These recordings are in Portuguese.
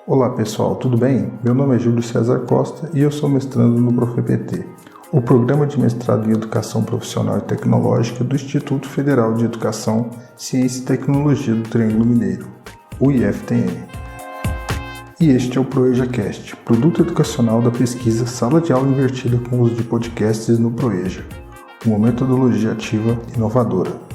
Olá pessoal, tudo bem? Meu nome é Júlio César Costa e eu sou mestrando no ProfEPT, o Programa de Mestrado em Educação Profissional e Tecnológica do Instituto Federal de Educação, Ciência e Tecnologia do Triângulo Mineiro, o IFTM. E este é o ProEJAcast, produto educacional da pesquisa Sala de Aula Invertida com uso de podcasts no ProEJA, uma metodologia ativa inovadora.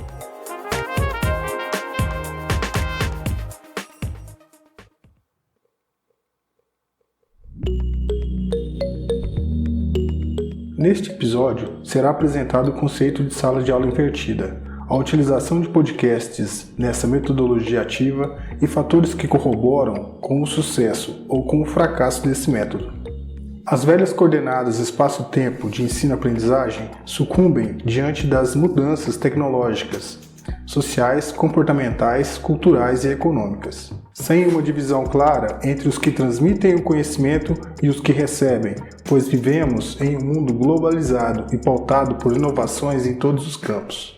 Neste episódio, será apresentado o conceito de sala de aula invertida, a utilização de podcasts nessa metodologia ativa e fatores que corroboram com o sucesso ou com o fracasso desse método. As velhas coordenadas espaço-tempo de ensino-aprendizagem sucumbem diante das mudanças tecnológicas, sociais, comportamentais, culturais e econômicas. Sem uma divisão clara entre os que transmitem o conhecimento e os que recebem, pois vivemos em um mundo globalizado e pautado por inovações em todos os campos.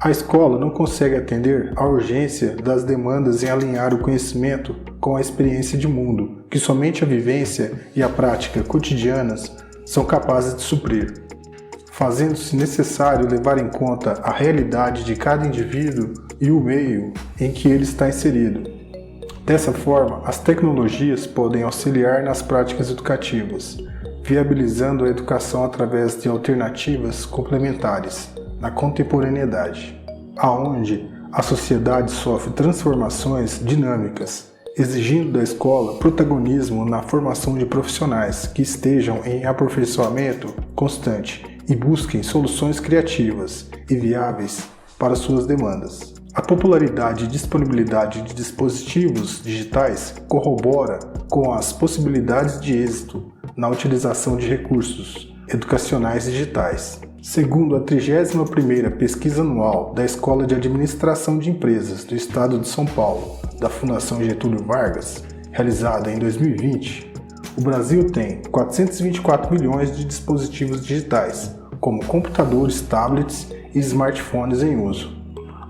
A escola não consegue atender à urgência das demandas em alinhar o conhecimento com a experiência de mundo, que somente a vivência e a prática cotidianas são capazes de suprir, fazendo-se necessário levar em conta a realidade de cada indivíduo e o meio em que ele está inserido. Dessa forma, as tecnologias podem auxiliar nas práticas educativas, viabilizando a educação através de alternativas complementares na contemporaneidade, aonde a sociedade sofre transformações dinâmicas, exigindo da escola protagonismo na formação de profissionais que estejam em aperfeiçoamento constante e busquem soluções criativas e viáveis para suas demandas. A popularidade e disponibilidade de dispositivos digitais corrobora com as possibilidades de êxito na utilização de recursos educacionais digitais. Segundo a 31ª Pesquisa Anual da Escola de Administração de Empresas do Estado de São Paulo, da Fundação Getúlio Vargas, realizada em 2020, o Brasil tem 424 milhões de dispositivos digitais, como computadores, tablets e smartphones em uso.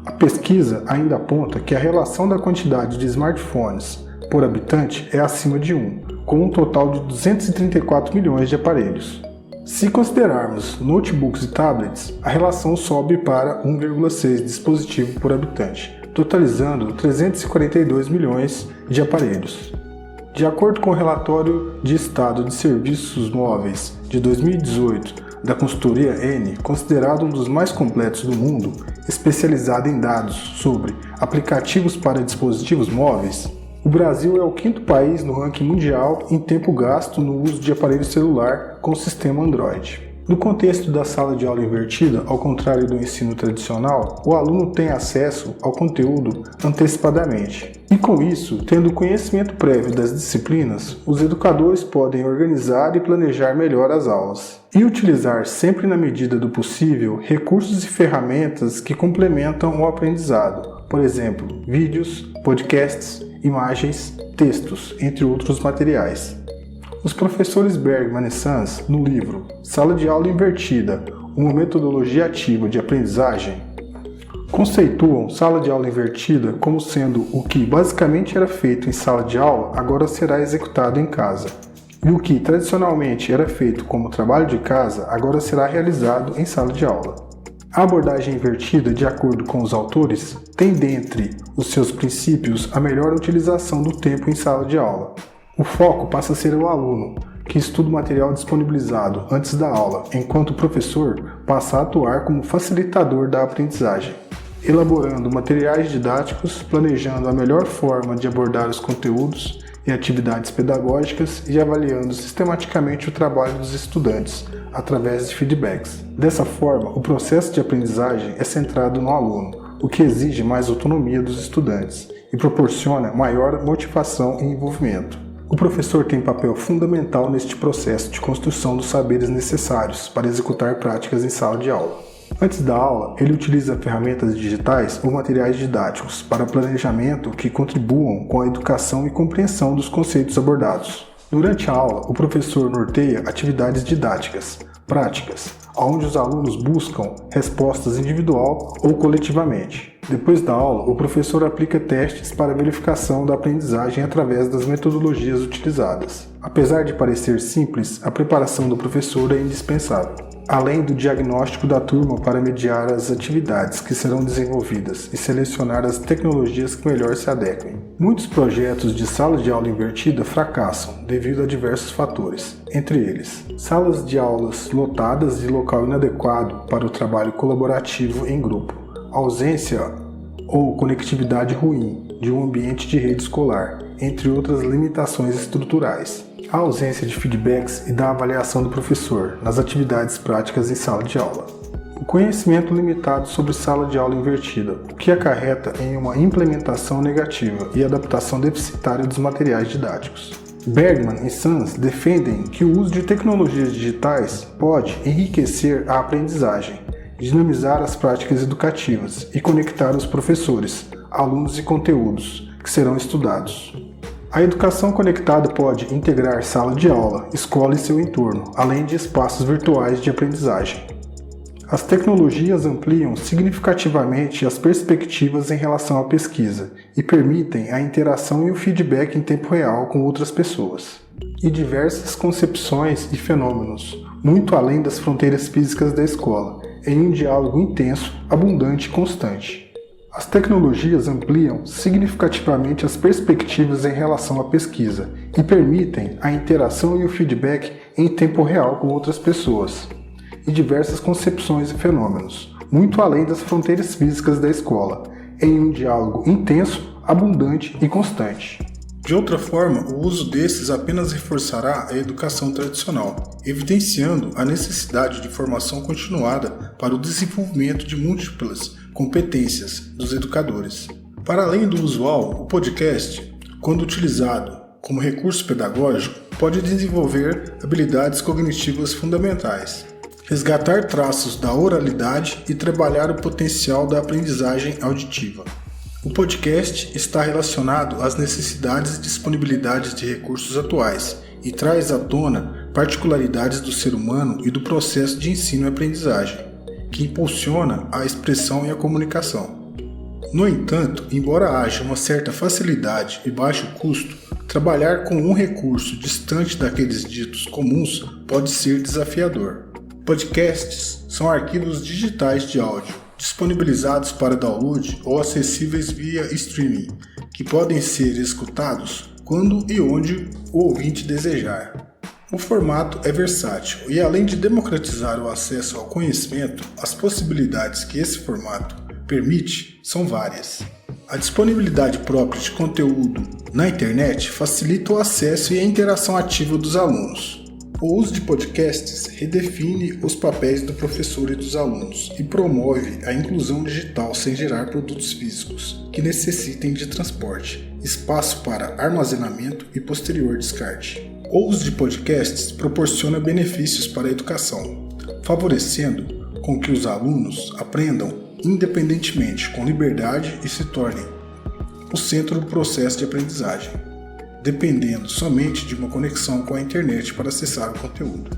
A pesquisa ainda aponta que a relação da quantidade de smartphones por habitante é acima de 1, com um total de 234 milhões de aparelhos. Se considerarmos notebooks e tablets, a relação sobe para 1,6 dispositivo por habitante, totalizando 342 milhões de aparelhos. De acordo com o relatório de Estado de Serviços Móveis de 2018 da consultoria N, considerado um dos mais completos do mundo, especializado em dados sobre aplicativos para dispositivos móveis, o Brasil é o 5º país no ranking mundial em tempo gasto no uso de aparelho celular com sistema Android. No contexto da sala de aula invertida, ao contrário do ensino tradicional, o aluno tem acesso ao conteúdo antecipadamente. E com isso, tendo conhecimento prévio das disciplinas, os educadores podem organizar e planejar melhor as aulas. E utilizar sempre na medida do possível recursos e ferramentas que complementam o aprendizado, por exemplo, vídeos, podcasts, imagens, textos, entre outros materiais. Os professores Bergman e Sanz, no livro Sala de Aula Invertida, uma metodologia ativa de aprendizagem, conceituam sala de aula invertida como sendo o que basicamente era feito em sala de aula agora será executado em casa, e o que tradicionalmente era feito como trabalho de casa agora será realizado em sala de aula. A abordagem invertida, de acordo com os autores, tem dentre os seus princípios a melhor utilização do tempo em sala de aula. O foco passa a ser o aluno, que estuda o material disponibilizado antes da aula, enquanto o professor passa a atuar como facilitador da aprendizagem, elaborando materiais didáticos, planejando a melhor forma de abordar os conteúdos e atividades pedagógicas e avaliando sistematicamente o trabalho dos estudantes, através de feedbacks. Dessa forma, o processo de aprendizagem é centrado no aluno, o que exige mais autonomia dos estudantes e proporciona maior motivação e envolvimento. O professor tem papel fundamental neste processo de construção dos saberes necessários para executar práticas em sala de aula. Antes da aula, ele utiliza ferramentas digitais ou materiais didáticos para planejamento que contribuam com a educação e compreensão dos conceitos abordados. Durante a aula, o professor norteia atividades didáticas práticas, onde os alunos buscam respostas individual ou coletivamente. Depois da aula, o professor aplica testes para verificação da aprendizagem através das metodologias utilizadas. Apesar de parecer simples, a preparação do professor é indispensável, além do diagnóstico da turma para mediar as atividades que serão desenvolvidas e selecionar as tecnologias que melhor se adequem. Muitos projetos de sala de aula invertida fracassam devido a diversos fatores, entre eles, salas de aulas lotadas e local inadequado para o trabalho colaborativo em grupo, ausência ou conectividade ruim de um ambiente de rede escolar, entre outras limitações estruturais. A ausência de feedbacks e da avaliação do professor nas atividades práticas em sala de aula. O conhecimento limitado sobre sala de aula invertida, o que acarreta em uma implementação negativa e adaptação deficitária dos materiais didáticos. Bergman e Sons defendem que o uso de tecnologias digitais pode enriquecer a aprendizagem, dinamizar as práticas educativas e conectar os professores, alunos e conteúdos que serão estudados. A educação conectada pode integrar sala de aula, escola e seu entorno, além de espaços virtuais de aprendizagem. As tecnologias ampliam significativamente as perspectivas em relação à pesquisa e permitem a interação e o feedback em tempo real com outras pessoas. E diversas concepções e fenômenos, muito além das fronteiras físicas da escola, em um diálogo intenso, abundante e constante. As tecnologias ampliam significativamente as perspectivas em relação à pesquisa e permitem a interação e o feedback em tempo real com outras pessoas, e diversas concepções e fenômenos, muito além das fronteiras físicas da escola, em um diálogo intenso, abundante e constante. De outra forma, o uso desses apenas reforçará a educação tradicional, evidenciando a necessidade de formação continuada para o desenvolvimento de múltiplas competências dos educadores. Para além do usual, o podcast, quando utilizado como recurso pedagógico, pode desenvolver habilidades cognitivas fundamentais, resgatar traços da oralidade e trabalhar o potencial da aprendizagem auditiva. O podcast está relacionado às necessidades e disponibilidades de recursos atuais e traz à tona particularidades do ser humano e do processo de ensino e aprendizagem, que impulsiona a expressão e a comunicação. No entanto, embora haja uma certa facilidade e baixo custo, trabalhar com um recurso distante daqueles ditos comuns pode ser desafiador. Podcasts são arquivos digitais de áudio, disponibilizados para download ou acessíveis via streaming, que podem ser escutados quando e onde o ouvinte desejar. O formato é versátil e, além de democratizar o acesso ao conhecimento, as possibilidades que esse formato permite são várias. A disponibilidade própria de conteúdo na internet facilita o acesso e a interação ativa dos alunos. O uso de podcasts redefine os papéis do professor e dos alunos e promove a inclusão digital sem gerar produtos físicos que necessitem de transporte, espaço para armazenamento e posterior descarte. O uso de podcasts proporciona benefícios para a educação, favorecendo com que os alunos aprendam independentemente, com liberdade e se tornem o centro do processo de aprendizagem, dependendo somente de uma conexão com a internet para acessar o conteúdo.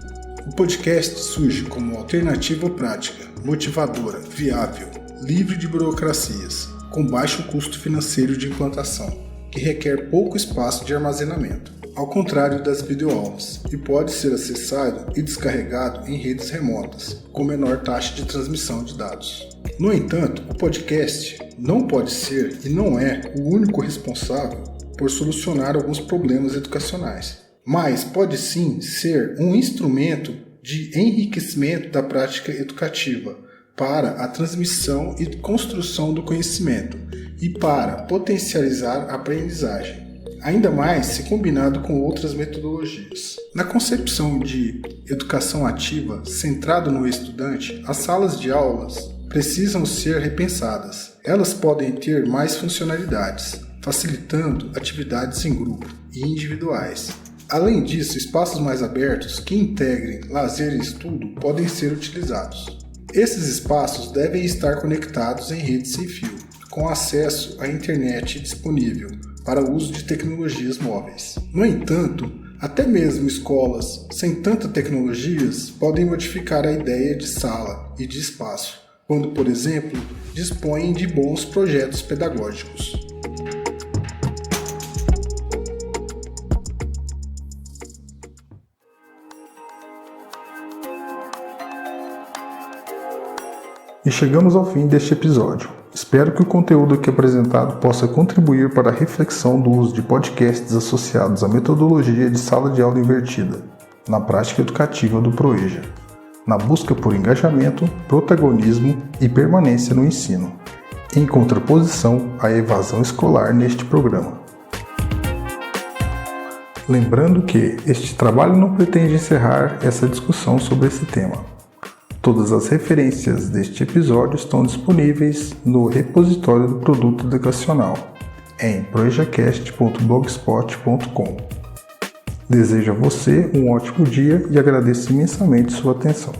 O podcast surge como alternativa prática, motivadora, viável, livre de burocracias, com baixo custo financeiro de implantação, que requer pouco espaço de armazenamento, ao contrário das videoaulas, e pode ser acessado e descarregado em redes remotas, com menor taxa de transmissão de dados. No entanto, o podcast não pode ser e não é o único responsável por solucionar alguns problemas educacionais, mas pode sim ser um instrumento de enriquecimento da prática educativa para a transmissão e construção do conhecimento e para potencializar a aprendizagem, ainda mais se combinado com outras metodologias. Na concepção de educação ativa centrada no estudante, as salas de aulas precisam ser repensadas. Elas podem ter mais funcionalidades, facilitando atividades em grupo e individuais. Além disso, espaços mais abertos que integrem lazer e estudo podem ser utilizados. Esses espaços devem estar conectados em rede sem fio, com acesso à internet disponível para o uso de tecnologias móveis. No entanto, Até mesmo escolas sem tantas tecnologias podem modificar a ideia de sala e de espaço, quando, por exemplo, dispõem de bons projetos pedagógicos. E chegamos ao fim deste episódio. Espero que o conteúdo aqui apresentado possa contribuir para a reflexão do uso de podcasts associados à metodologia de sala de aula invertida, na prática educativa do PROEJA, na busca por engajamento, protagonismo e permanência no ensino, em contraposição à evasão escolar neste programa. Lembrando que este trabalho não pretende encerrar essa discussão sobre esse tema. Todas as referências deste episódio estão disponíveis no repositório do produto educacional, em proejacast.blogspot.com. Desejo a você um ótimo dia e agradeço imensamente sua atenção.